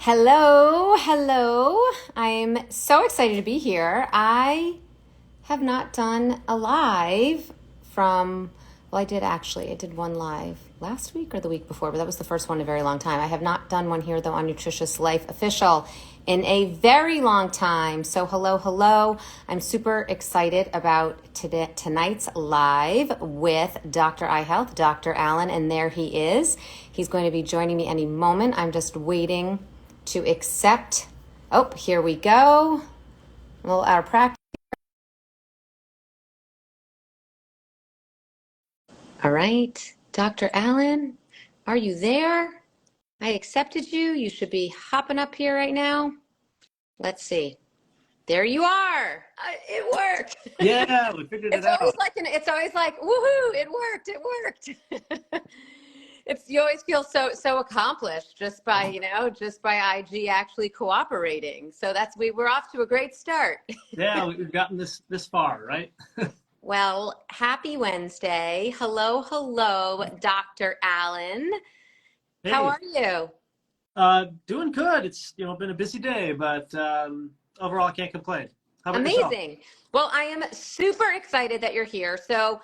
Hello, hello. I'm so excited to be here. I have not done a live from, well, I did actually. I did one live last week or the week before, but that was the first one in a very long time. I have not done one here, though, on Nutritious Life Official in a very long time. So hello, hello. I'm super excited about tonight's live with Dr. Eye Health, Dr. Allen, and there he is. He's going to be joining me any moment. I'm just waiting to accept. Oh, here we go. A little out of practice. All right, Dr. Allen, are you there? I accepted you. You should be hopping up here right now. Let's see. There you are. It worked. Yeah, we figured it It's always out. like it's always like, woohoo! It worked. It worked. You always feel so accomplished just by just by IG actually cooperating. So we're off to a great start. Yeah, we've gotten this far, right? Well, happy Wednesday. Hello, hello, Dr. Allen. How Hey, are you? doing good. It's been a busy day, but overall I can't complain. How about yourself? Amazing. Well, I am super excited that you're here. So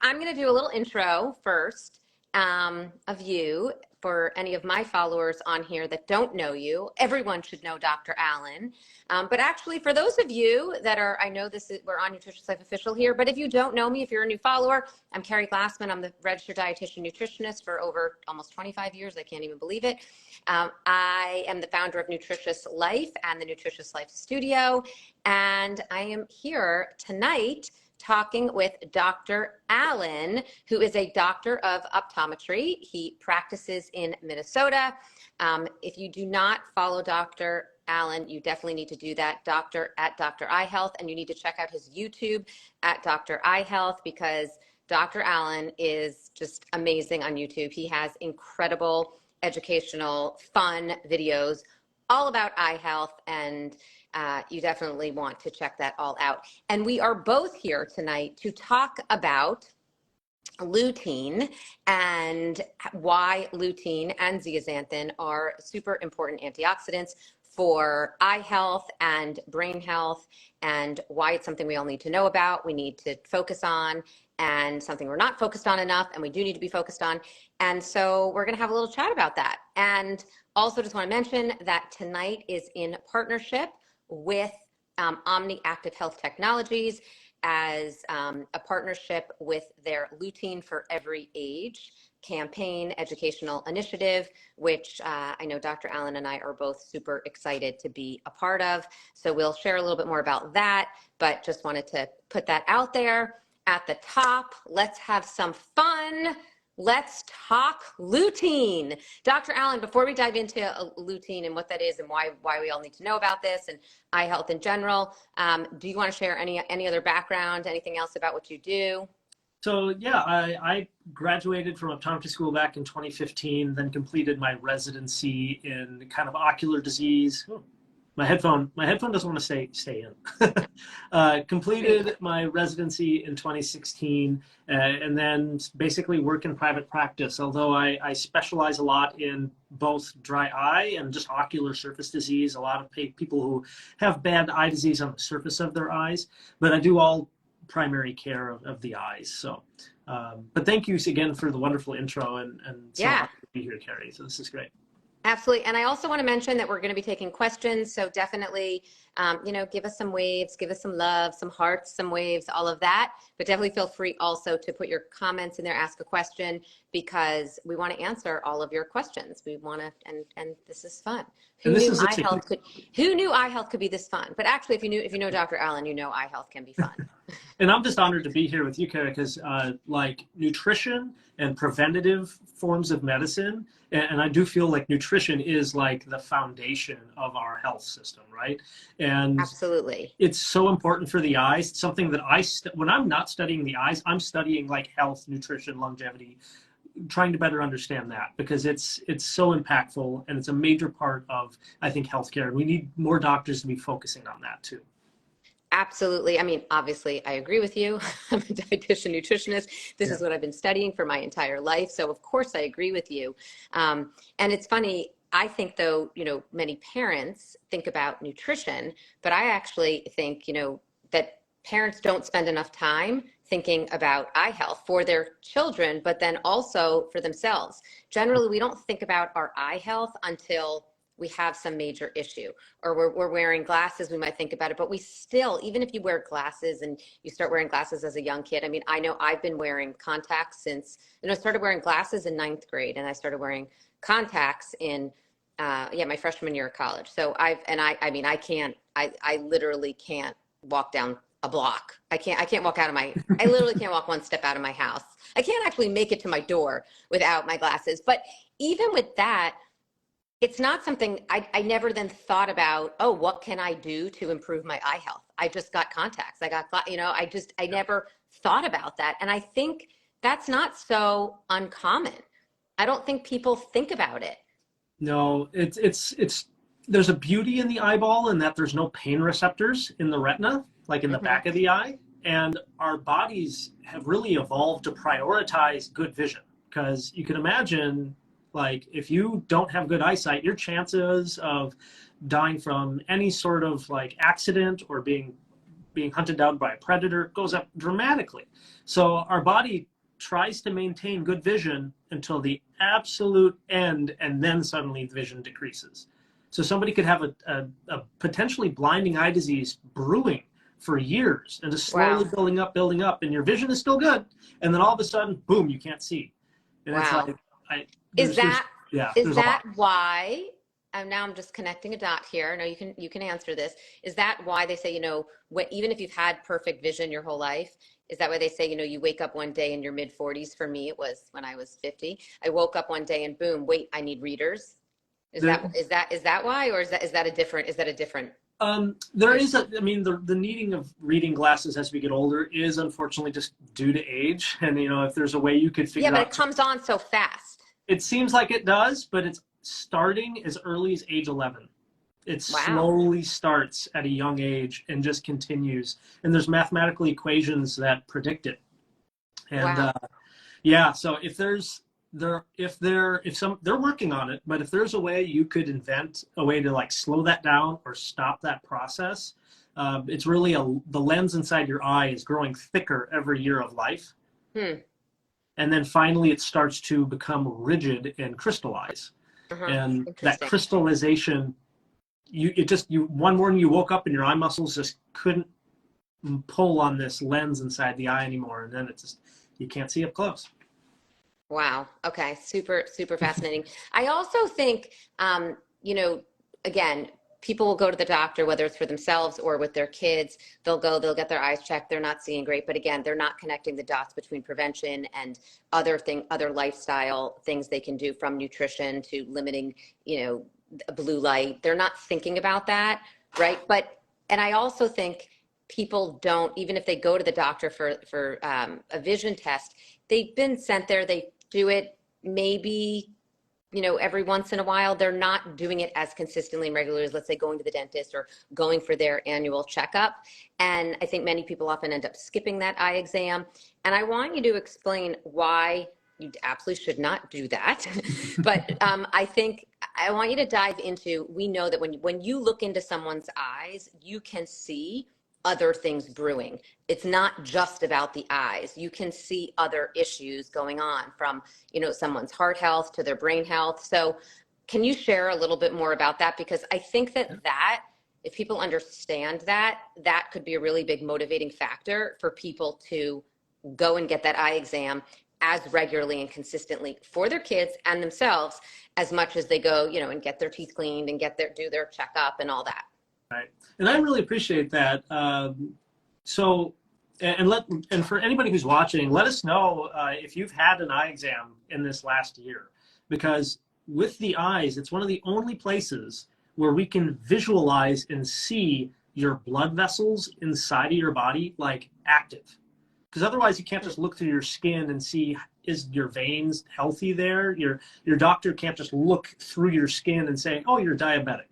I'm going to do a little intro first of you for any of my followers on here that don't know you. Everyone should know Dr. Allen. But actually, for those of you that I know we're on Nutritious Life Official here, but if you don't know me, if you're a new follower, I'm Keri Glassman. I'm the registered dietitian nutritionist for over almost 25 years. I can't even believe it. I am the founder of Nutritious Life and the Nutritious Life Studio. And I am here tonight talking with Dr. Allen, who is a doctor of optometry. He practices in Minnesota. If you do not follow Dr. Allen, you definitely need to do that. Dr. Eye Health, and you need to check out his YouTube at Dr. Eye Health because Dr. Allen is just amazing on YouTube. He has incredible educational, fun videos all about eye health, and you definitely want to check that all out. And we are both here tonight to talk about lutein and why lutein and zeaxanthin are super important antioxidants for eye health and brain health, and why it's something we all need to know about, we need to focus on, and something we're not focused on enough, and we do need to be focused on. And so we're going to have a little chat about that. And also just want to mention that tonight is in partnership with Omni Active Health Technologies as a partnership with their Lutein for Every Age campaign educational initiative, which I know Dr. Allen and I are both super excited to be a part of. So we'll share a little bit more about that, but just wanted to put that out there at the top. Let's have some fun. Let's talk lutein. Dr. Allen, before we dive into lutein and what that is and why we all need to know about this and eye health in general, do you want to share any other background, anything else about what you do? So yeah, I graduated from optometry school back in 2015, then completed my residency in kind of ocular disease. Oh, my headphone doesn't want to stay in. Completed my residency in 2016, and then basically work in private practice. Although I specialize a lot in both dry eye and just ocular surface disease. A lot of people who have bad eye disease on the surface of their eyes, but I do all primary care of the eyes. So, but thank you again for the wonderful intro, and so Yeah. happy to be here, Keri. So this is great. Absolutely. And I also want to mention that we're going to be taking questions. So definitely, give us some waves, give us some love, some hearts, some waves, all of that. But definitely feel free also to put your comments in there, ask a question, because we want to answer all of your questions. We want to, and this is fun. And this is actually, Who knew eye health could be this fun? But actually, if you know Dr. Allen, you know eye health can be fun. and I'm just honored to be here with you, Keri, because like nutrition and preventative forms of medicine, and I do feel like nutrition is like the foundation of our health system, right? And Absolutely. it's so important for the eyes. It's something that when I'm not studying the eyes, I'm studying like health, nutrition, longevity, trying to better understand that, because it's so impactful, and it's a major part of, I think, healthcare. And we need more doctors to be focusing on that too. Absolutely. I mean, obviously, I agree with you. I'm a dietitian nutritionist. This Yeah. is what I've been studying for my entire life. So, of course, I agree with you. And it's funny, I think though, many parents think about nutrition, but I actually think, that parents don't spend enough time thinking about eye health for their children, but then also for themselves. Generally, we don't think about our eye health until we have some major issue, or we're wearing glasses, we might think about it, but we still, even if you wear glasses and you start wearing glasses as a young kid, I mean, I know I've been wearing contacts since, I started wearing glasses in ninth grade, and I started wearing contacts in my freshman year of college. So I literally can't walk down a block. I literally can't walk one step out of my house. I can't actually make it to my door without my glasses. But even with that, it's not something I never then thought about, oh, what can I do to improve my eye health? I just got contacts. I never thought about that. And I think that's not so uncommon. I don't think people think about it. No, it's there's a beauty in the eyeball in that there's no pain receptors in the retina, like in the back of the eye. And our bodies have really evolved to prioritize good vision, because you can imagine, like, if you don't have good eyesight, your chances of dying from any sort of like accident or being hunted down by a predator goes up dramatically. So our body tries to maintain good vision until the absolute end, and then suddenly vision decreases. So somebody could have a potentially blinding eye disease brewing for years and just slowly building up, and your vision is still good, and then all of a sudden, boom, you can't see. And it's like, is that why? Now I'm just connecting a dot here. No, you can answer this. Is that why they say, even if you've had perfect vision your whole life, is that why they say, you wake up one day in your mid 40s? For me, it was when I was 50. I woke up one day and boom, wait, I need readers. Is that why, or is that a different? There is the needing of reading glasses as we get older is unfortunately just due to age. And, if there's a way you could figure out. Yeah, but it comes on so fast. It seems like it does, but it's starting as early as age 11. It slowly starts at a young age and just continues. And there's mathematical equations that predict it. And so if they're working on it, but if there's a way you could invent a way to like slow that down or stop that process, it's really the lens inside your eye is growing thicker every year of life. And then finally it starts to become rigid and crystallize. And that crystallization, one morning you woke up and your eye muscles just couldn't pull on this lens inside the eye anymore. And then you can't see up close. Wow. Okay. Super, super fascinating. I also think, again, people will go to the doctor, whether it's for themselves or with their kids. They'll get their eyes checked. They're not seeing great, but again, they're not connecting the dots between prevention and other lifestyle things they can do, from nutrition to limiting, blue light. They're not thinking about that. Right. And I also think people don't, even if they go to the doctor for a vision test, they've been sent there, they do it maybe, every once in a while. They're not doing it as consistently and regularly as, let's say, going to the dentist or going for their annual checkup. And I think many people often end up skipping that eye exam. And I want you to explain why you absolutely should not do that. But I want you to dive into, we know that when you look into someone's eyes, you can see other things brewing. It's not just about the eyes. You can see other issues going on, from, someone's heart health to their brain health. So can you share a little bit more about that? Because I think that if people understand that could be a really big motivating factor for people to go and get that eye exam as regularly and consistently for their kids and themselves, as much as they go, and get their teeth cleaned and do their checkup and all that. Right. And I really appreciate that. So for anybody who's watching, let us know if you've had an eye exam in this last year, because with the eyes, it's one of the only places where we can visualize and see your blood vessels inside of your body, like, active. Because otherwise you can't just look through your skin and see, is your veins healthy there? Your doctor can't just look through your skin and say, oh, you're diabetic.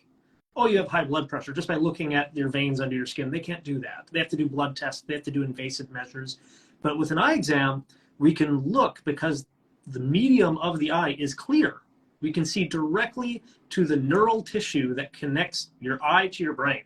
Oh, you have high blood pressure, just by looking at your veins under your skin. They can't do that. They have to do blood tests. They have to do invasive measures. But with an eye exam, we can look, because the medium of the eye is clear. We can see directly to the neural tissue that connects your eye to your brain,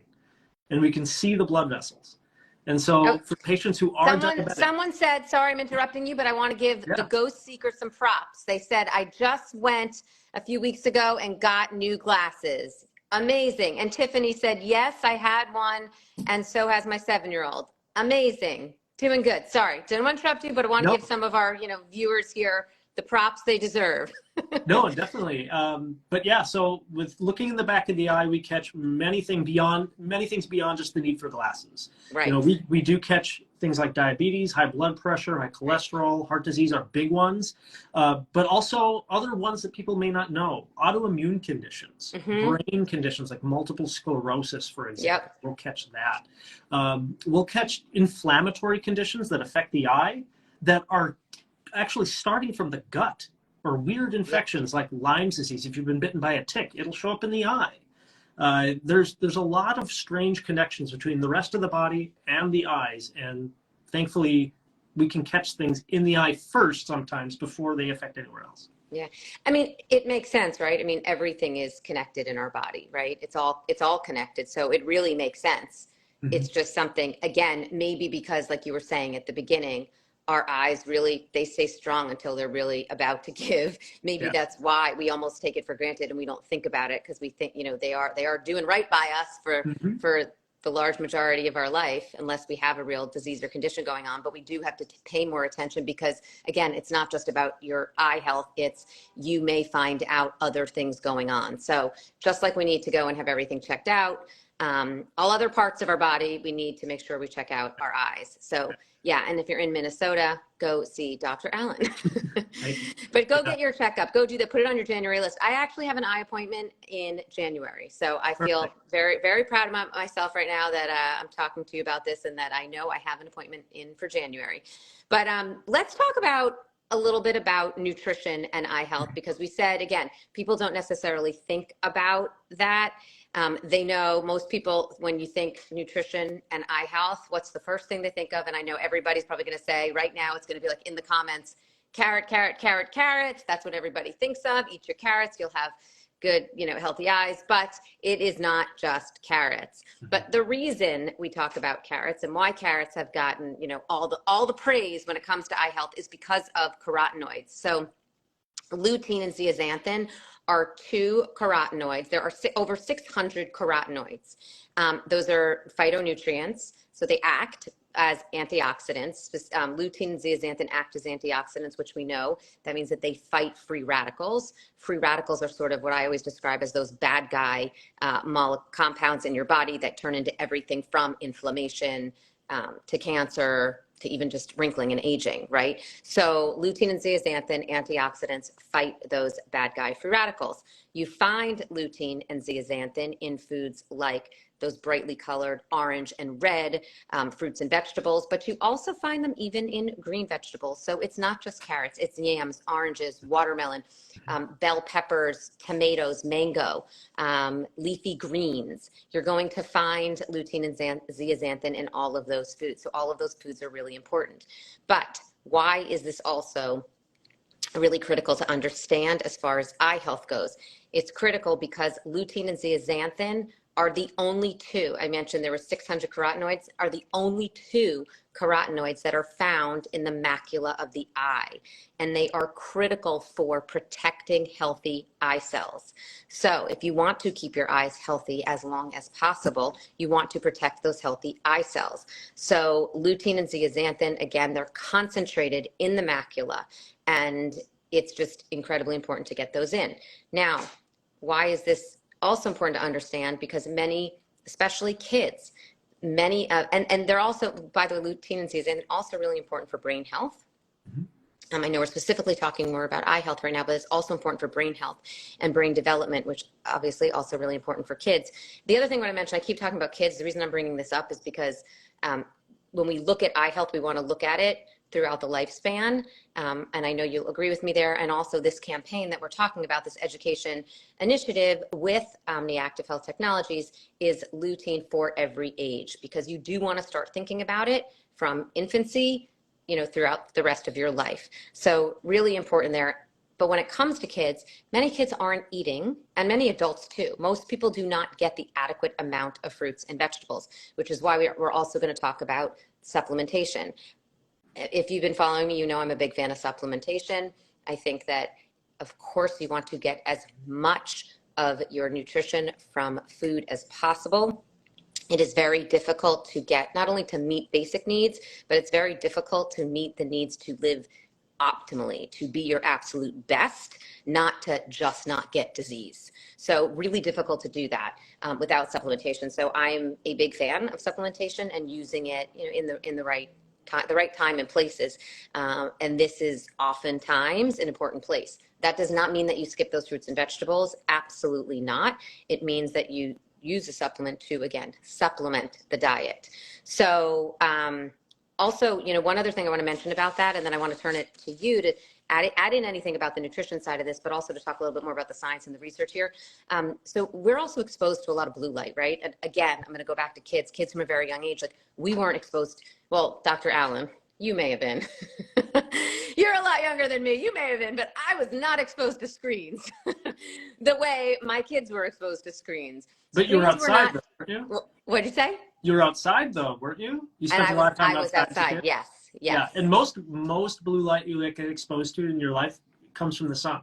and we can see the blood vessels. And so for patients who are diabetic. Someone said, sorry, I'm interrupting you, but I want to give the Ghost Seeker some props. They said, I just went a few weeks ago and got new glasses. Amazing. And Tiffany said, yes, I had one, and so has my 7-year-old. Amazing. Doing good. Sorry, didn't want to interrupt you, but I want to give some of our viewers here the props they deserve. No, definitely. But yeah, so with looking in the back of the eye, we catch many things beyond just the need for glasses. Right. We do catch things like diabetes, high blood pressure, high cholesterol, heart disease are big ones, but also other ones that people may not know. Autoimmune conditions, brain conditions like multiple sclerosis, for example. Yep. We'll catch that. We'll catch inflammatory conditions that affect the eye that are actually starting from the gut, or weird infections like Lyme's disease. If you've been bitten by a tick, it'll show up in the eye. There's a lot of strange connections between the rest of the body and the eyes, and thankfully we can catch things in the eye first sometimes before they affect anywhere else. Yeah, I mean, it makes sense, right? I mean, everything is connected in our body, right? It's all connected, so it really makes sense. It's just something, again, maybe because, like you were saying at the beginning, our eyes really, they stay strong until they're really about to give. Maybe that's why we almost take it for granted and we don't think about it, because we think, they are doing right by us for the large majority of our life, unless we have a real disease or condition going on. But we do have to pay more attention, because again, it's not just about your eye health, it's you may find out other things going on. So just like we need to go and have everything checked out, all other parts of our body, we need to make sure we check out our eyes. So yeah, and if you're in Minnesota, go see Dr. Allen. But go get your checkup. Go do that. Put it on your January list. I actually have an eye appointment in January. So I feel very, very proud of myself right now that I'm talking to you about this, and that I know I have an appointment in for January. But let's talk about a little bit about nutrition and eye health, because we said, again, people don't necessarily think about that. They know, most people, when you think nutrition and eye health, what's the first thing they think of? And I know everybody's probably going to say right now, it's going to be like in the comments, carrot, carrot, carrot, carrots. That's what everybody thinks of. Eat your carrots. You'll have good, healthy eyes. But it is not just carrots. But the reason we talk about carrots and why carrots have gotten, all the praise when it comes to eye health is because of carotenoids. So lutein and zeaxanthin are two carotenoids. There are over 600 carotenoids. Those are phytonutrients, so they act as antioxidants. Lutein and zeaxanthin act as antioxidants, which we know. That means that they fight free radicals. Free radicals are sort of what I always describe as those bad guy compounds in your body that turn into everything from inflammation to cancer, to even just wrinkling and aging, right? So lutein and zeaxanthin antioxidants fight those bad guy free radicals. You find lutein and zeaxanthin in foods like those brightly colored orange and red fruits and vegetables, but you also find them even in green vegetables. So it's not just carrots, it's yams, oranges, watermelon, bell peppers, tomatoes, mango, leafy greens. You're going to find lutein and zeaxanthin in all of those foods. So all of those foods are really important. But why is this also really critical to understand as far as eye health goes? It's critical because lutein and zeaxanthin are the only two, I mentioned there were 600 carotenoids, are the only two carotenoids that are found in the macula of the eye. And they are critical for protecting healthy eye cells. So if you want to keep your eyes healthy as long as possible, you want to protect those healthy eye cells. So lutein and zeaxanthin, again, they're concentrated in the macula, and it's just incredibly important to get those in. Now, why is this also important to understand? Because many, especially kids, and they're also, by the way, lutein and zeaxanthin also really important for brain health. I know we're specifically talking more about eye health right now, but it's also important for brain health and brain development, which obviously also really important for kids. The other thing I want to mention, I keep talking about kids. The reason I'm bringing this up is because when we look at eye health, we want to look at it throughout the lifespan. And I know you'll agree with me there. And also this campaign that we're talking about, this education initiative with Omniactive Health Technologies, is lutein for every age, because you do want to start thinking about it from infancy, throughout the rest of your life. So really important there. But when it comes to kids, many kids aren't eating, and many adults too. Most people do not get the adequate amount of fruits and vegetables, which is why we're also going to talk about supplementation. If you've been following me, you know I'm a big fan of supplementation. I think that, of course, you want to get as much of your nutrition from food as possible. It is very difficult to get, not only to meet basic needs, but it's very difficult to meet the needs to live optimally, to be your absolute best, not to just not get disease. So really difficult to do that without supplementation. So I'm a big fan of supplementation and using it, in the right time and places. And this is oftentimes an important place. That does not mean that you skip those fruits and vegetables. Absolutely not. It means that you use a supplement to, again, supplement the diet. So also, one other thing I want to mention about that, and then I want to turn it to you to add in anything about the nutrition side of this, but also to talk a little bit more about the science and the research here. So we're also exposed to a lot of blue light, right? And again, I'm going to go back to kids from a very young age. Like, we weren't exposed. Well, Dr. Allen, you may have been. You're a lot younger than me. You may have been, but I was not exposed to screens the way my kids were exposed to screens. But you were outside, though, weren't you? Well, what did you say? You were outside, though, weren't you? You spent a lot of time outside. I was outside, yes. Yeah, and most blue light you get exposed to in your life comes from the sun.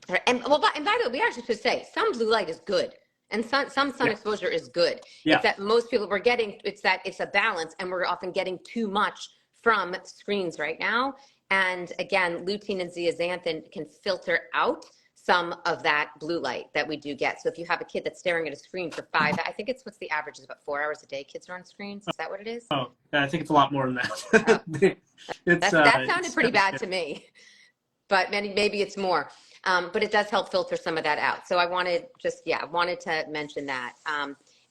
Right. And by the way, we actually should say some blue light is good, and some sun exposure is good. Yeah. It's that most people it's a balance, and we're often getting too much from screens right now. And again, lutein and zeaxanthin can filter out some of that blue light that we do get. So if you have a kid that's staring at a screen for what's the average is about 4 hours a day kids are on screens. Is that what it is? Oh, I think it's a lot more than that. Oh. That sounded pretty bad to me, but maybe it's more. But it does help filter some of that out. So I wanted to mention that.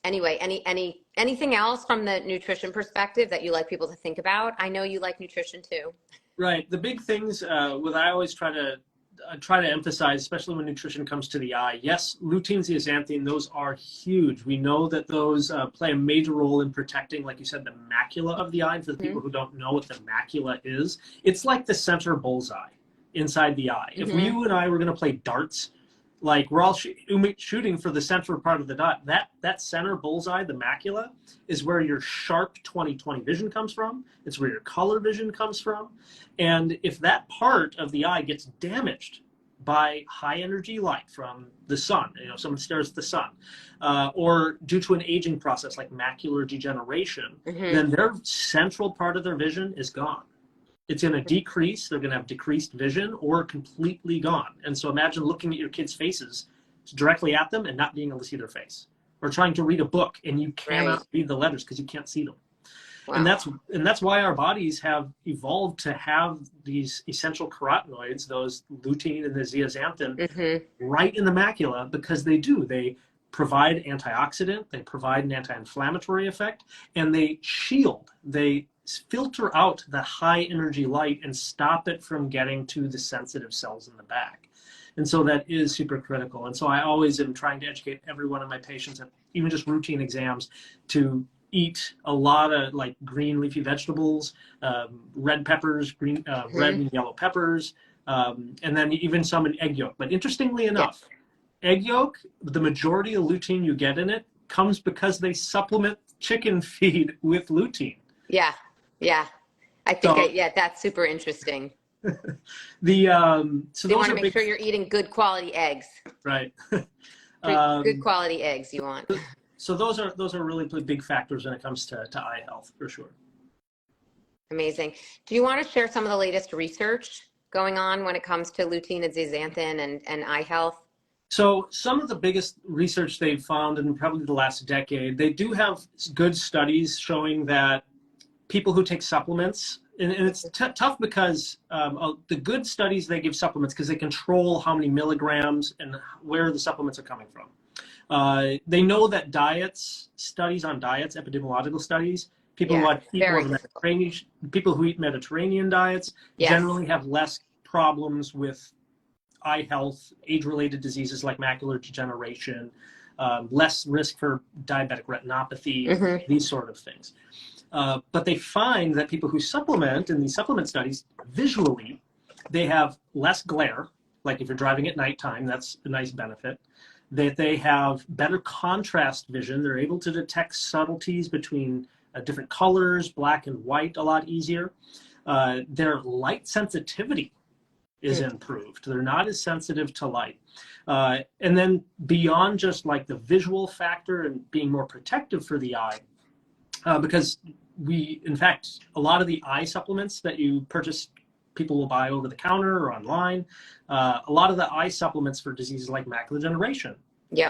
Anyway, anything else from the nutrition perspective that you like people to think about? I know you like nutrition too. Right. The big things, what I always try to emphasize, especially when nutrition comes to the eye. Yes, lutein, zeaxanthin, those are huge. We know that those play a major role in protecting, like you said, the macula of the eye. And for the people who don't know what the macula is, it's like the center bullseye inside the eye. If you and I were going to play darts, like we're all shooting for the center part of the dot, that center bullseye, the macula, is where your sharp 20/20 vision comes from. It's where your color vision comes from. And if that part of the eye gets damaged by high energy light from the sun, someone stares at the sun, or due to an aging process like macular degeneration, then their central part of their vision is gone. It's going to decrease. They're going to have decreased vision or completely gone. And so imagine looking at your kids' faces directly at them and not being able to see their face, or trying to read a book and you cannot read the letters because you can't see them. Wow. And that's why our bodies have evolved to have these essential carotenoids, those lutein and the zeaxanthin, right in the macula, because they provide antioxidant, they provide an anti-inflammatory effect, and they shield, they filter out the high energy light and stop it from getting to the sensitive cells in the back. And so that is super critical. And so I always am trying to educate every one of my patients, even just routine exams, to eat a lot of like green leafy vegetables, red peppers, red and yellow peppers, and then even some in egg yolk. But interestingly enough, egg yolk, the majority of lutein you get in it comes because they supplement chicken feed with lutein. Yeah. Yeah, I think that's super interesting. So you want to make sure you're eating good quality eggs. Right. Good quality eggs you want. So those are really big factors when it comes to eye health, for sure. Amazing. Do you want to share some of the latest research going on when it comes to lutein and zeaxanthin and eye health? So some of the biggest research they've found in probably the last decade, they do have good studies showing that people who take supplements, and it's tough because the good studies, they give supplements because they control how many milligrams and where the supplements are coming from. They know that studies on diets, epidemiological studies, people who eat Mediterranean diets generally have less problems with eye health, age-related diseases like macular degeneration, less risk for diabetic retinopathy, these sort of things. But they find that people who supplement in these supplement studies, visually, they have less glare, like if you're driving at nighttime, that's a nice benefit. That they have better contrast vision. They're able to detect subtleties between different colors, black and white, a lot easier. Their light sensitivity is improved. They're not as sensitive to light. And then beyond just like the visual factor and being more protective for the eye, because in fact, a lot of the eye supplements that you purchase, people will buy over the counter or online. A lot of the eye supplements for diseases like macular degeneration,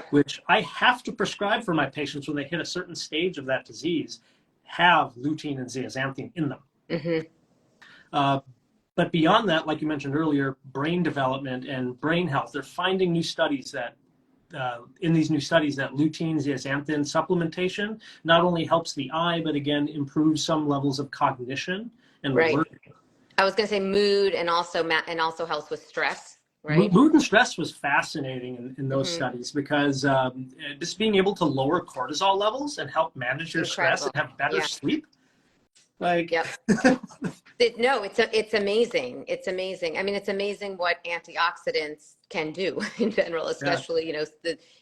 which I have to prescribe for my patients when they hit a certain stage of that disease, have lutein and zeaxanthin in them. But beyond that, like you mentioned earlier, brain development and brain health, they're finding new studies that in these new studies that lutein, zeaxanthin supplementation not only helps the eye, but again, improves some levels of cognition and learning. I was going to say mood and also helps with stress, right? Mood and stress was fascinating in those studies because just being able to lower cortisol levels and help manage your stress and have better sleep. Like, No, it's amazing. It's amazing. I mean, it's amazing what antioxidants can do in general, especially, you know,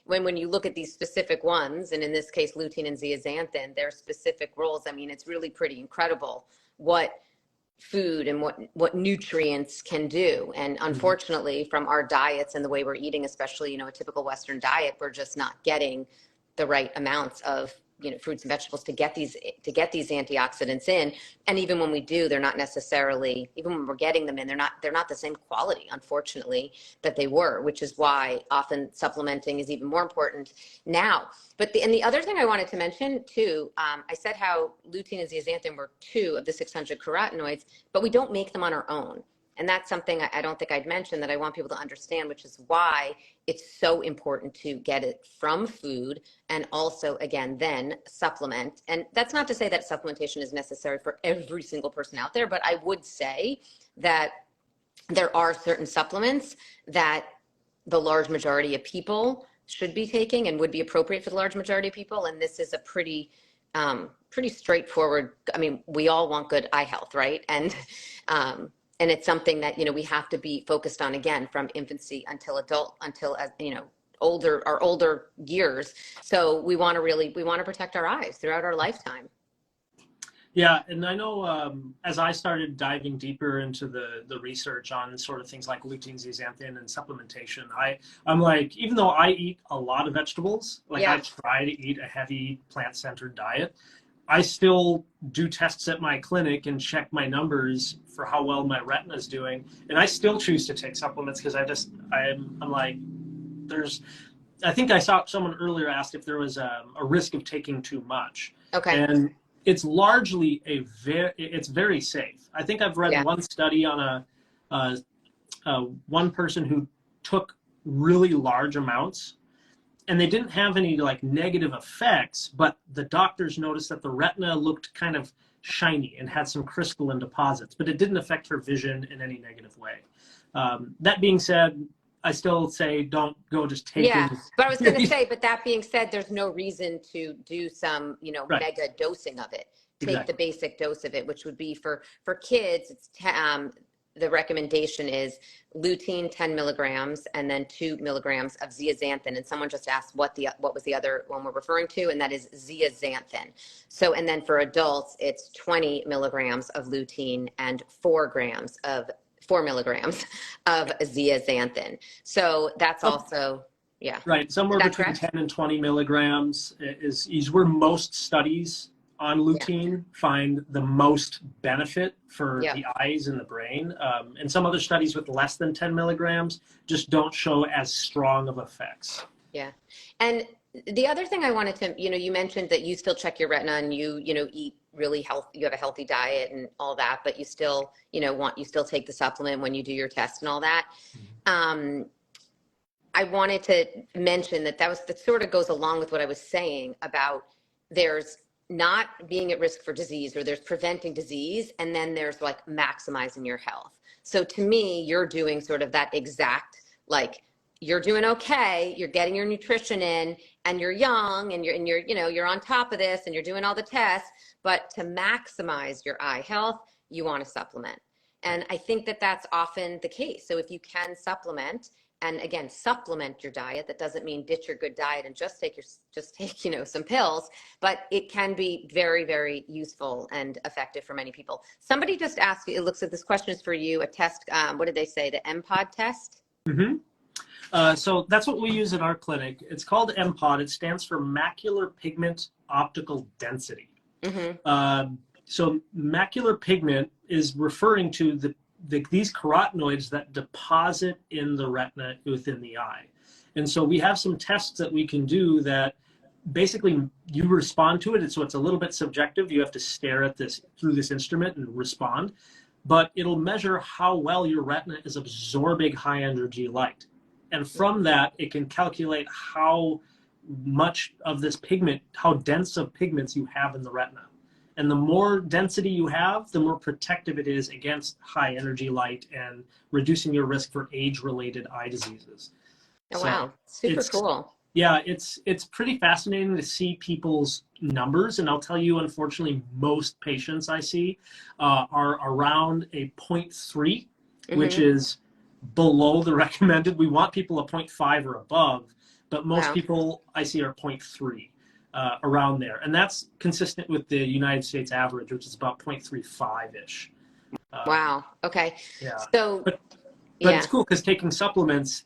when you look at these specific ones, and in this case, lutein and zeaxanthin, their specific roles. I mean, it's really pretty incredible what food and what nutrients can do. And unfortunately, from our diets and the way we're eating, especially, you know, a typical Western diet, we're just not getting the right amounts of, you know, fruits and vegetables to get these antioxidants in. And even when we do, they're not necessarily, even when we're getting them in, they're not the same quality, unfortunately, that they were, which is why often supplementing is even more important now. But the other thing I wanted to mention too, I said how lutein and zeaxanthin were 2 of the 600 carotenoids, but we don't make them on our own. And that's something I don't think I'd mentioned that I want people to understand, which is why it's so important to get it from food and also, again, then supplement. And that's not to say that supplementation is necessary for every single person out there, but I would say that there are certain supplements that the large majority of people should be taking and would be appropriate for the large majority of people. And this is a pretty straightforward. I mean, we all want good eye health, right? And it's something that, you know, we have to be focused on, again, from infancy until you know, older years. So we want to protect our eyes throughout our lifetime. Yeah, and I know as I started diving deeper into the research on sort of things like lutein, zeaxanthin, and supplementation, I'm like, even though I eat a lot of vegetables, like I try to eat a heavy plant-centered diet, I still do tests at my clinic and check my numbers for how well my retina is doing, and I still choose to take supplements because I'm like, I think I saw someone earlier asked if there was a risk of taking too much. Okay. And it's largely it's very safe. I think I've read one study on one person who took really large amounts, and they didn't have any like negative effects, but the doctors noticed that the retina looked kind of shiny and had some crystalline deposits, but it didn't affect her vision in any negative way. That being said, I still say don't go just taking. Yeah, but I was going to say, but that being said, there's no reason to do some, you know, mega dosing of it. Take the basic dose of it, which would be for kids. It's the recommendation is lutein 10 milligrams and then 2 milligrams of zeaxanthin. And someone just asked what was the other one we're referring to, and that is zeaxanthin. So, and then for adults, it's 20 milligrams of lutein and 4 milligrams of zeaxanthin. So that's also, right. Somewhere between 10 and 20 milligrams is where most studies on lutein find the most benefit for the eyes and the brain. And some other studies with less than 10 milligrams just don't show as strong of effects. Yeah. And the other thing I wanted to, you know, you mentioned that you still check your retina and you know, eat really healthy, you have a healthy diet and all that, but you still, you know, you still take the supplement when you do your test and all that. I wanted to mention that sort of goes along with what I was saying about there's not being at risk for disease, or there's preventing disease, and then there's like maximizing your health. So to me, you're doing sort of that exact, like, you're doing okay, you're getting your nutrition in, and you're young, and you're you know, you're on top of this, and you're doing all the tests, but to maximize your eye health, you want to supplement. And I think that that's often the case. So if you can supplement, and again, supplement your diet, that doesn't mean ditch your good diet and just take some pills, but it can be very, very useful and effective for many people. Somebody just asked, it looks like this question is for you, a test, what did they say, the MPOD test? So that's what we use in our clinic. It's called MPOD. It stands for macular pigment optical density. So macular pigment is referring to these carotenoids that deposit in the retina within the eye. And so we have some tests that we can do that basically you respond to it. So it's a little bit subjective. You have to stare at this through this instrument and respond, but it'll measure how well your retina is absorbing high energy light. And from that, it can calculate how much of this pigment, how dense of pigments you have in the retina. And the more density you have, the more protective it is against high energy light and reducing your risk for age-related eye diseases. Oh, wow. Super cool. Yeah, it's pretty fascinating to see people's numbers. And I'll tell you, unfortunately, most patients I see are around a 0.3, which is below the recommended. We want people a 0.5 or above, but most people I see are 0.3. Around there. And that's consistent with the United States average, which is about 0.35-ish. Wow. Okay. Yeah. So, but it's cool because taking supplements,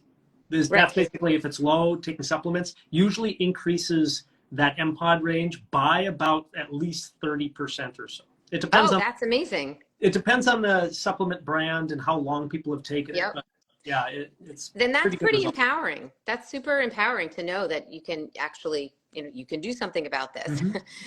that's basically, if it's low, taking supplements usually increases that MPOD range by about at least 30% or so. It depends that's amazing. It depends on the supplement brand and how long people have taken it. But yeah, it's then that's pretty empowering. That's super empowering to know that you can actually, you can do something about this.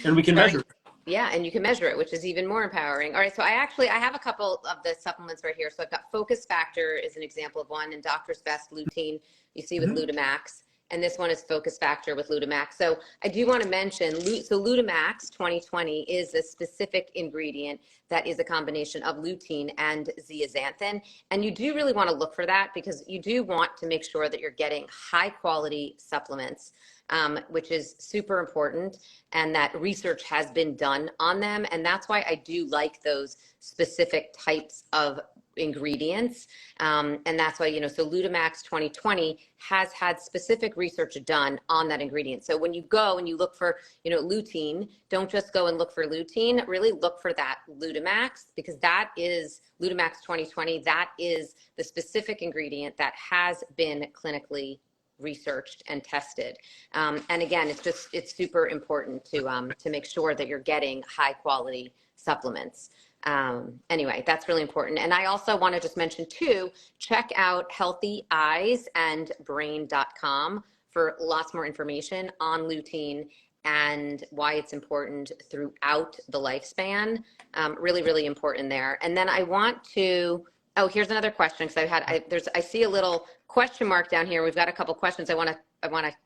And we can measure it. Yeah, and you can measure it, which is even more empowering. All right, so I have a couple of the supplements right here. So I've got Focus Factor is an example of one, and Doctor's Best Lutein, you see with Lutamax. And this one is Focus Factor with Lutamax. So I do want to mention, so Lutamax 2020 is a specific ingredient that is a combination of lutein and zeaxanthin. And you do really want to look for that because you do want to make sure that you're getting high quality supplements, which is super important, and that research has been done on them. And that's why I do like those specific types of ingredients. And that's why, so Lutamax 2020 has had specific research done on that ingredient. So when you go and you look for, lutein, don't just go and look for lutein, really look for that Lutamax, because that is Lutamax 2020. That is the specific ingredient that has been clinically researched and tested. And again, it's super important to make sure that you're getting high quality supplements. Anyway, that's really important. And I also want to just mention too, check out healthyeyesandbrain.com for lots more information on lutein and why it's important throughout the lifespan. Really, really important there. And then I want to, here's another question, because I see a little question mark down here. We've got a couple questions. I want to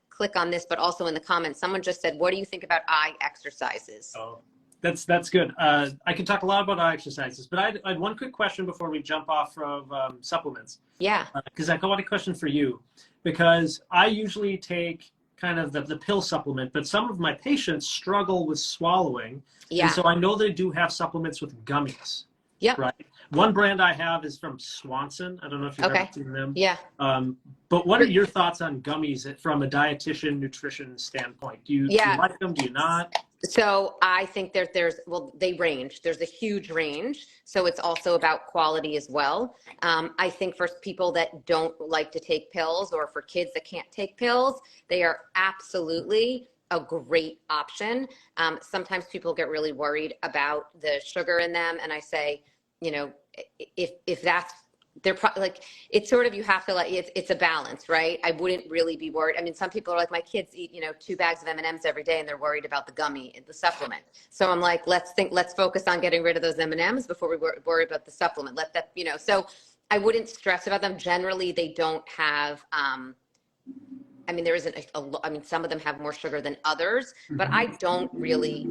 click on this, but also in the comments, someone just said, what do you think about eye exercises? Oh, that's good. I can talk a lot about eye exercises, but I had one quick question before we jump off of supplements. Yeah. Because I got a question for you, because I usually take kind of the pill supplement, but some of my patients struggle with swallowing. Yeah. And so I know they do have supplements with gummies. Yeah. Right. One brand I have is from Swanson. I don't know if you've ever seen them. Yeah. But what are your thoughts on gummies from a dietitian nutrition standpoint? Do you like them? Do you not? So I think they range. There's a huge range. So it's also about quality as well. I think for people that don't like to take pills, or for kids that can't take pills, they are absolutely a great option. Sometimes people get really worried about the sugar in them. And I say, if that's, they're probably like, it's sort of, you have to it's a balance, right? I wouldn't really be worried. I mean, some people are like, my kids eat, 2 bags of M&Ms every day, and they're worried about the gummy and the supplement. So I'm like, let's focus on getting rid of those M&Ms before we worry about the supplement. Let that, so I wouldn't stress about them. Generally, they don't have, there isn't some of them have more sugar than others, but I don't really,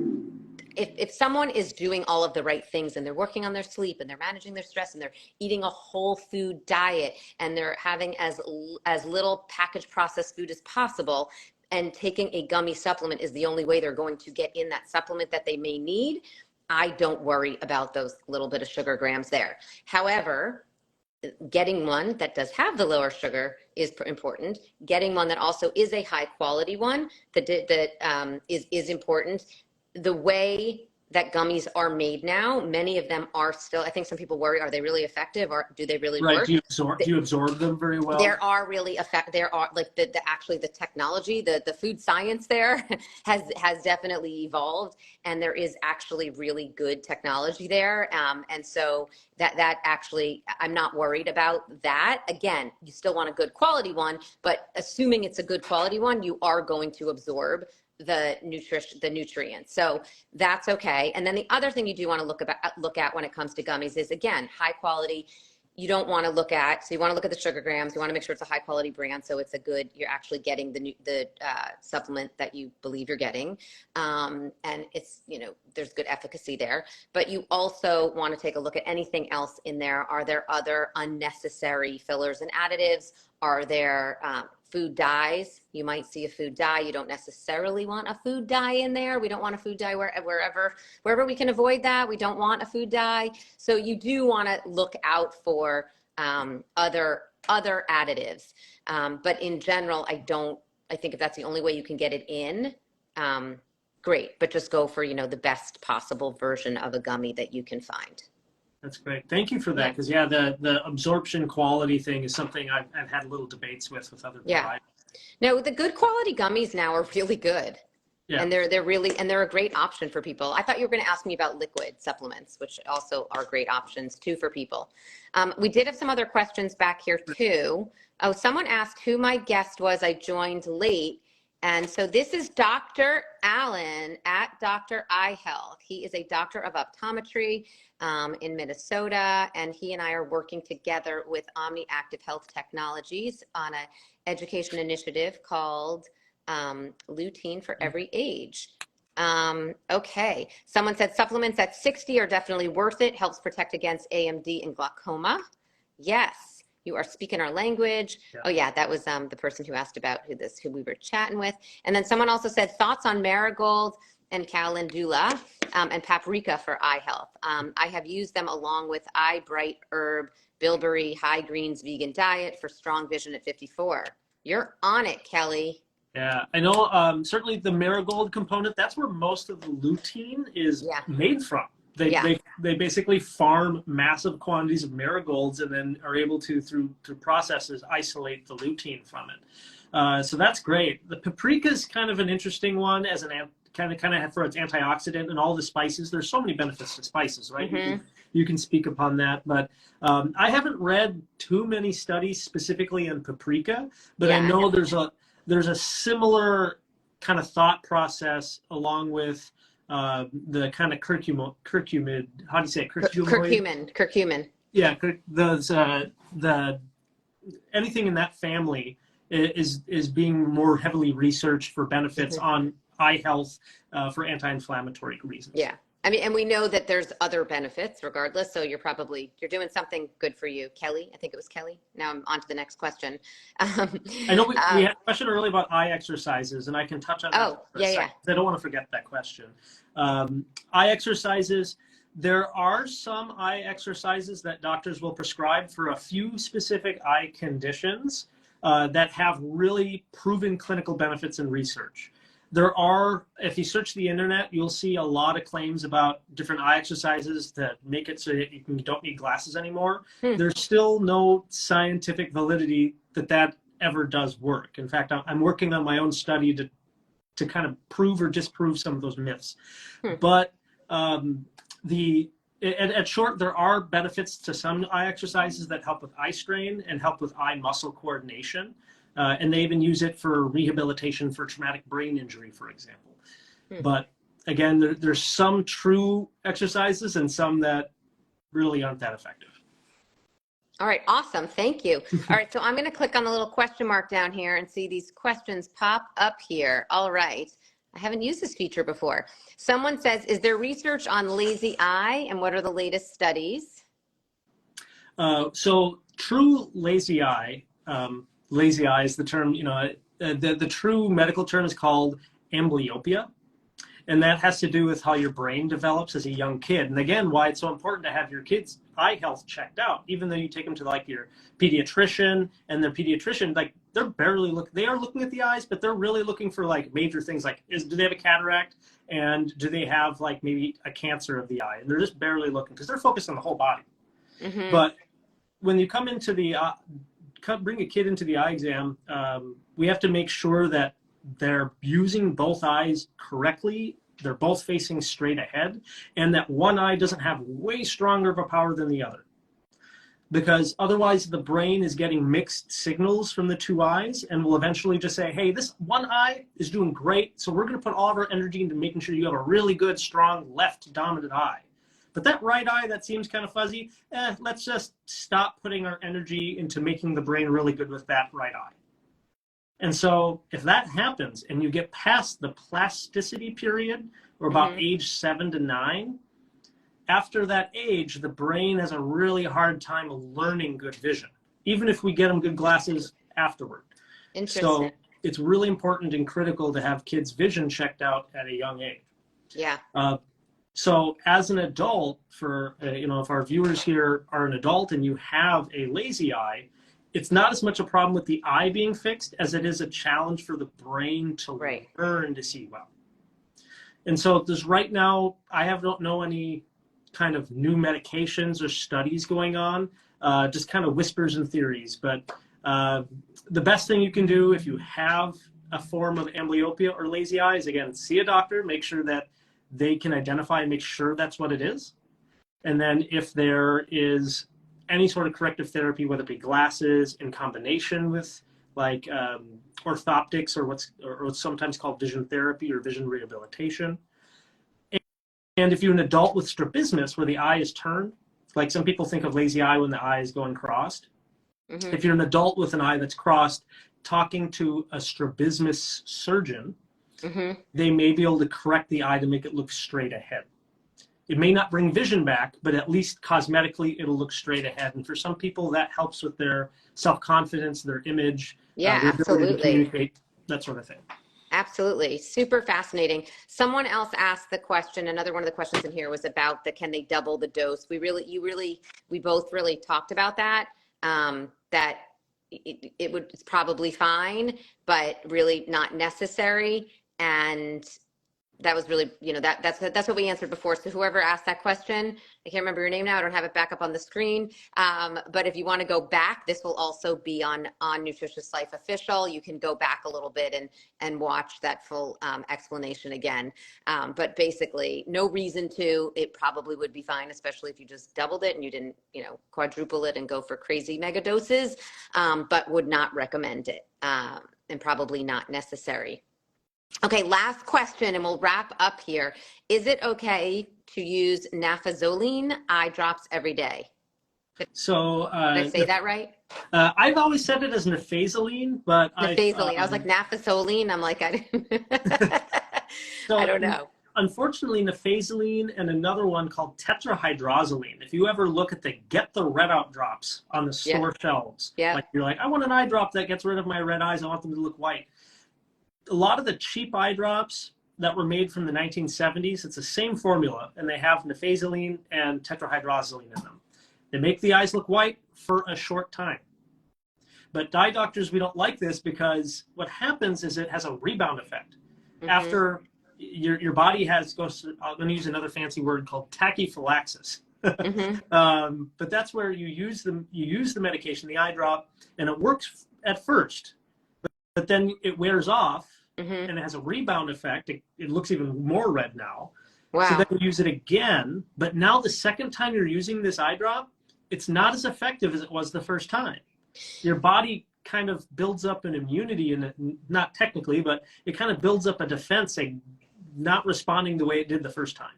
if someone is doing all of the right things and they're working on their sleep and they're managing their stress and they're eating a whole food diet and they're having as little packaged processed food as possible, and taking a gummy supplement is the only way they're going to get in that supplement that they may need, I don't worry about those little bit of sugar grams there. However, getting one that does have the lower sugar is important. Getting one that also is a high quality one is important. The way that gummies are made now, many of them are still, I think some people worry, are they really effective or do they really Right. work? Do you absorb them very well? There are really there are like actually the technology, the food science there has definitely evolved, and there is actually really good technology there. And so that actually, I'm not worried about that. Again, you still want a good quality one, but assuming it's a good quality one, you are going to absorb the nutrients. So that's okay. And then the other thing you do want to look at when it comes to gummies is, again, high quality. You don't want to look at, so you want to look at the sugar grams. You want to make sure it's a high quality brand. So it's you're actually getting the supplement that you believe you're getting. And it's, there's good efficacy there, but you also want to take a look at anything else in there. Are there other unnecessary fillers and additives? Are there food dyes? You might see a food dye. You don't necessarily want a food dye in there. We don't want a food dye wherever we can avoid that. We don't want a food dye. So you do want to look out for other additives. But in general, I think if that's the only way you can get it in, great. But just go for, the best possible version of a gummy that you can find. That's great. Thank you for that. Because the absorption quality thing is something I've had little debates with other providers. No, the good quality gummies now are really good. Yeah. And they're a great option for people. I thought you were going to ask me about liquid supplements, which also are great options too for people. We did have some other questions back here too. Oh, someone asked who my guest was. I joined late. And so this is Dr. Allen at Dr. Eye Health. He is a doctor of optometry in Minnesota, and he and I are working together with Omni Active Health Technologies on an education initiative called Lutein for Every Age. Okay, someone said supplements at 60 are definitely worth it. Helps protect against AMD and glaucoma. Yes. You are speaking our language. Yeah. Oh yeah, that was the person who asked about who we were chatting with. And then someone also said thoughts on marigold and calendula and paprika for eye health. I have used them along with Eye Bright Herb, Bilberry, High Greens Vegan Diet for strong vision at 54. You're on it, Kelly. Yeah, I know. Certainly the marigold component, that's where most of the lutein is made from. They basically farm massive quantities of marigolds and then are able to, through processes, isolate the lutein from it. So that's great. The paprika is kind of an interesting one as an kind of for its antioxidant and all the spices. There's so many benefits to spices, right? Mm-hmm. You can speak upon that, but I haven't read too many studies specifically on paprika, but I know there's a similar kind of thought process along with the kind of curcumin, how do you say it? Curcumin. Yeah, the anything in that family is being more heavily researched for benefits on eye health for anti-inflammatory reasons. Yeah. I mean, and we know that there's other benefits regardless. So you're doing something good for you. Kelly, I think it was Kelly. Now I'm on to the next question. I know we had a question earlier about eye exercises, and I can touch on that for a second. I don't want to forget that question. Eye exercises, there are some eye exercises that doctors will prescribe for a few specific eye conditions that have really proven clinical benefits in research. There are, if you search the internet, you'll see a lot of claims about different eye exercises that make it so that you don't need glasses anymore. There's still no scientific validity that ever does work. In fact, I'm working on my own study to kind of prove or disprove some of those myths. But at short, there are benefits to some eye exercises that help with eye strain and help with eye muscle coordination. And they even use it for rehabilitation for traumatic brain injury, for example. But again, there's some true exercises and some that really aren't that effective. All right, awesome. Thank you. All right, so I'm going to click on the little question mark down here and see these questions pop up here. All right. I haven't used this feature before. Someone says, is there research on lazy eye and what are the latest studies? So true lazy eye is the term, the true medical term is called amblyopia. And that has to do with how your brain develops as a young kid. And again, why it's so important to have your kids' eye health checked out, even though you take them to like your pediatrician, and the pediatrician, like they are looking at the eyes, but they're really looking for like major things like do they have a cataract, and do they have like maybe a cancer of the eye? And they're just barely looking because they're focused on the whole body. Mm-hmm. But when you come into bring a kid into the eye exam, we have to make sure that they're using both eyes correctly, they're both facing straight ahead, and that one eye doesn't have way stronger of a power than the other. Because otherwise the brain is getting mixed signals from the two eyes, and will eventually just say, hey, this one eye is doing great, so we're going to put all of our energy into making sure you have a really good, strong, left dominant eye. But that right eye that seems kind of fuzzy, let's just stop putting our energy into making the brain really good with that right eye. And so if that happens and you get past the plasticity period, or about age 7 to 9, after that age, the brain has a really hard time learning good vision, even if we get them good glasses afterward. Interesting. So it's really important and critical to have kids' vision checked out at a young age. Yeah. So as an adult, for if our viewers here are an adult and you have a lazy eye, it's not as much a problem with the eye being fixed as it is a challenge for the brain to learn to see well. And so there's right now, don't know any kind of new medications or studies going on, just kind of whispers and theories. But the best thing you can do if you have a form of amblyopia or lazy eye is, again, see a doctor, make sure that they can identify and make sure that's what it is. And then if there is any sort of corrective therapy, whether it be glasses in combination with like orthoptics or what's sometimes called vision therapy or vision rehabilitation. And if you're an adult with strabismus where the eye is turned, like some people think of lazy eye when the eye is going crossed. Mm-hmm. If you're an adult with an eye that's crossed, talking to a strabismus surgeon, they may be able to correct the eye to make it look straight ahead. It may not bring vision back, but at least cosmetically, it'll look straight ahead. And for some people, that helps with their self-confidence, their image, their ability to communicate, that sort of thing. Absolutely. Super fascinating. Someone else asked the question, another one of the questions in here was about can they double the dose? We both really talked about that, that it's probably fine, but really not necessary. And that was really, that's what we answered before. So whoever asked that question, I can't remember your name now. I don't have it back up on the screen. But if you want to go back, this will also be on Nutritious Life Official. You can go back a little bit and watch that full explanation again. But basically, no reason to. It probably would be fine, especially if you just doubled it and you didn't, quadruple it and go for crazy mega doses. But would not recommend it, and probably not necessary. Okay, last question, and we'll wrap up here. Is it okay to use nafazoline eye drops every day? Did I say that right? I've always said it as nafazoline, but nafazoline. I was like nafazoline. I'm like, I didn't. I don't know. Unfortunately, nafazoline and another one called tetrahydrozoline. If you ever look at the Get the Red Out drops on the store shelves, like you're like, I want an eye drop that gets rid of my red eyes. I want them to look white. A lot of the cheap eye drops that were made from the 1970s, it's the same formula, and they have nafazoline and tetrahydrozoline in them. They make the eyes look white for a short time. But eye doctors, we don't like this because what happens is it has a rebound effect. After your body goes through, I'm going to use another fancy word called tachyphylaxis. But that's where you use the medication, the eye drop, and it works at first, but then it wears off. And it has a rebound effect. It looks even more red now. Wow. So then you use it again. But now the second time you're using this eye drop, it's not as effective as it was the first time. Your body kind of builds up an immunity, and not technically, but it kind of builds up a defense, not responding the way it did the first time.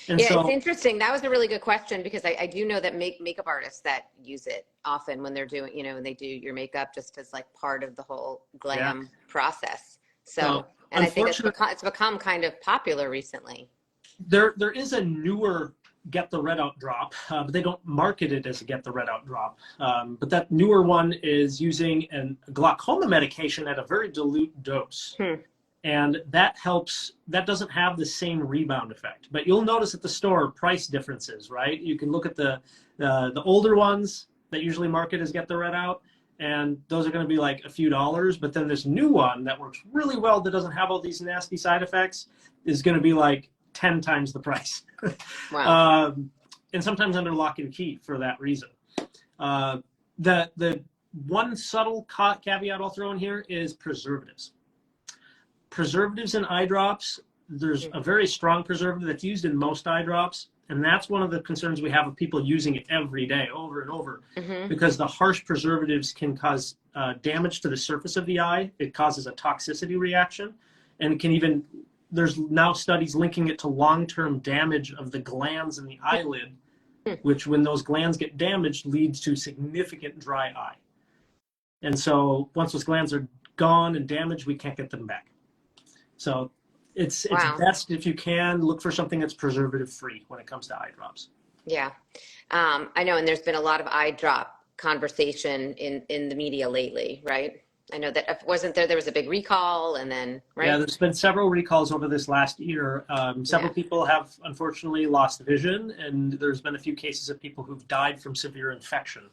And so, it's interesting. That was a really good question, because I do know that makeup artists that use it often when they're doing, when they do your makeup just as like part of the whole glam process. So, and I think it's become kind of popular recently. There is a newer Get the Red Out drop, but they don't market it as a Get the Red Out drop. But that newer one is using a glaucoma medication at a very dilute dose. And that helps, that doesn't have the same rebound effect. But you'll notice at the store price differences, right? You can look at the older ones that usually market as Get the Red Out, and those are going to be like a few dollars. But then this new one that works really well that doesn't have all these nasty side effects is going to be like 10 times the price. Wow. And sometimes under lock and key for that reason. The one subtle caveat I'll throw in here is preservatives. Preservatives in eye drops, there's a very strong preservative that's used in most eye drops, and that's one of the concerns we have of people using it every day over and over, because the harsh preservatives can cause damage to the surface of the eye. It causes a toxicity reaction, and it can even, there's now studies linking it to long-term damage of the glands in the eyelid, which when those glands get damaged leads to significant dry eye. And so once those glands are gone and damaged, we can't get them back. So it's best if you can look for something that's preservative free when it comes to eye drops. Yeah. I know. And there's been a lot of eye drop conversation in the media lately, right? I know that there was a big recall and then, right? Yeah, there's been several recalls over this last year. Several people have unfortunately lost vision, and there's been a few cases of people who've died from severe infection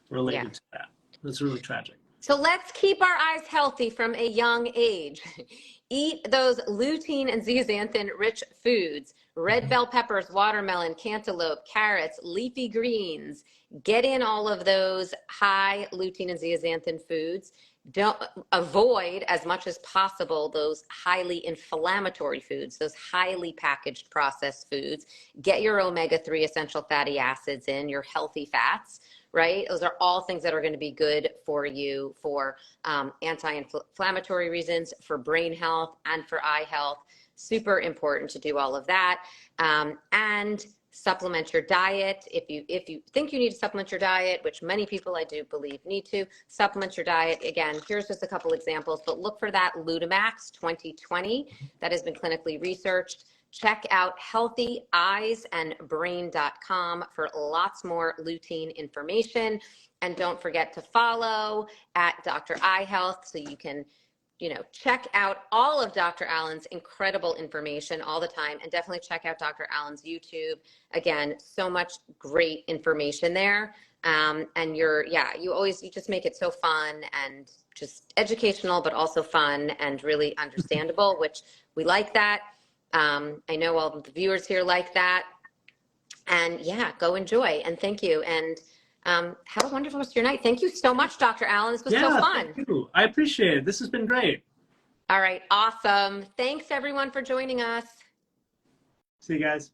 related to that. That's really tragic. So let's keep our eyes healthy from a young age. Eat those lutein and zeaxanthin rich foods, red bell peppers, watermelon, cantaloupe, carrots, leafy greens. Get in all of those high lutein and zeaxanthin foods. Don't avoid as much as possible those highly inflammatory foods, those highly packaged processed foods. Get your omega-3 essential fatty acids in, your healthy fats, right? Those are all things that are going to be good for you for anti-inflammatory reasons, for brain health, and for eye health. Super important to do all of that. And supplement your diet. If you think you need to supplement your diet, which many people I do believe need to supplement your diet. Again, here's just a couple examples, but look for that Lutamax 2020 that has been clinically researched. Check out healthyeyesandbrain.com for lots more lutein information. And don't forget to follow at Dr. Eye Health so you can, check out all of Dr. Allen's incredible information all the time. And definitely check out Dr. Allen's YouTube. Again, so much great information there. And you just make it so fun and just educational, but also fun and really understandable, which we like that. I know all of the viewers here like that. And yeah, go enjoy. And thank you. And have a wonderful rest of your night. Thank you so much, Dr. Allen. This was so fun. Thank you. I appreciate it. This has been great. All right. Awesome. Thanks everyone for joining us. See you guys.